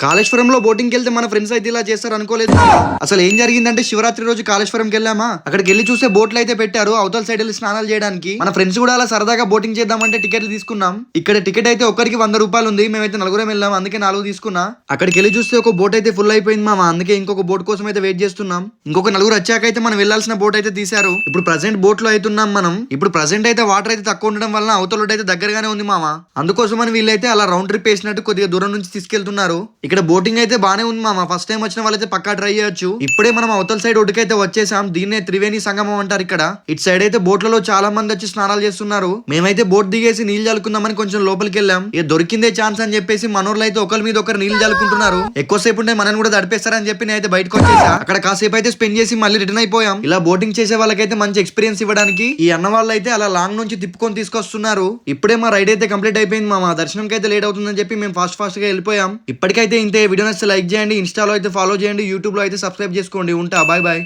కాళేశ్వరంలో బోటింగ్ వెళ్తే మన ఫ్రెండ్స్ అయితే ఇలా చేస్తారు అనుకోలేదు మామ. అసలు ఏం జరిగిందంటే శివరాత్రి రోజు కాళేశ్వరంకి వెళ్ళామా, అక్కడికి వెళ్ళి చూస్తే బోట్లు అయితే పెట్టారు అవతల సైడ్ వెళ్ళి స్నానాలు చేయడానికి. మన ఫ్రెండ్స్ కూడా అలా సరదాగా బోటింగ్ చేద్దామంటే టికెట్లు తీసుకున్నాం. ఇక్కడ టికెట్ అయితే ఒక్కరికి 100 రూపాయలు ఉంది. మేమైతే నలుగురం వెళ్ళాం, అందుకే 4 తీసుకున్నా. అక్కడికి వెళ్ళి చూస్తే ఒక బోట్ అయితే ఫుల్ అయిపోయింది మామ, అందుకే ఇంకొక బోట్ కోసం అయితే వెయిట్ చేస్తున్నాం. ఇంకొక నలుగురు వచ్చాక అయితే మనం వెళ్లాల్సిన బోట్ అయితే తీశారు. ఇప్పుడు ప్రెసెంట్ బోట్ లో అవుతున్నాం మనం. ఇప్పుడు ప్రెసెంట్ అయితే వాటర్ అయితే తక్కువ ఉండడం వల్ల అవతల అయితే దగ్గరగానే ఉంది మామ. అందుకోసం వీళ్ళైతే అలా రౌండ్ ట్రిప్ వేసినట్టు కొద్దిగా దూరం నుంచి తీసుకెళ్తున్నారు. ఇక్కడ బోటింగ్ అయితే బానే ఉంది మామ, ఫస్ట్ టైం వచ్చిన వాళ్ళైతే పక్కా ట్రై చేయొచ్చు. ఇప్పుడే మనం అవతల సైడ్ ఒడ్డుకైతే వచ్చేసాం. దీన్నే త్రివేణి సంగమం అంటారు. ఇక్కడ ఇటు సైడ్ అయితే బోట్లలో చాలా మంది వచ్చి స్నానాలు చేస్తున్నారు. మేమైతే బోట్ దిగేసి నీళ్లు చల్లుకుందామని కొంచెం లోపలికి వెళ్ళాం. ఇక దొరికిందే ఛాన్స్ అని చెప్పేసి మనోళ్ళు అయితే ఒకరి మీద ఒకరు నీళ్లు చల్లుకుంటున్నారు. ఎక్కువసేపు ఉంటే మనని కూడా తడిపేస్తారని చెప్పి నేనైతే బయటకు వచ్చేసా. అక్కడ కాసేపు అయితే స్పెండ్ చేసి మళ్ళీ రిటర్న్ అయిపోయాం. ఇలా బోటింగ్ చేసే వాళ్ళకైతే మంచి ఎక్స్పీరియన్స్ ఇవ్వడానికి ఈ అన్న వాళ్ళు అయితే అలా లాంగ్ నుంచి తిప్పుకొని తీసుకొస్తున్నారు. ఇప్పుడే మా రైడ్ అయితే కంప్లీట్ అయిపోయింది మా దర్శనంకి అయితే లేట్ అవుతుందని చెప్పి మేము ఫాస్ట్ గా వెళ్ళిపోయాం. ఇప్పటికైతే ఇంతే. వీడియో నచ్చితే లైక్ చేయండి, ఇన్స్టాలో అయితే ఫాలో చేయండి, యూట్యూబ్ లో అయితే సబ్స్క్రైబ్ చేసుకోండి. ఉంటా, బాయ్ బాయ్.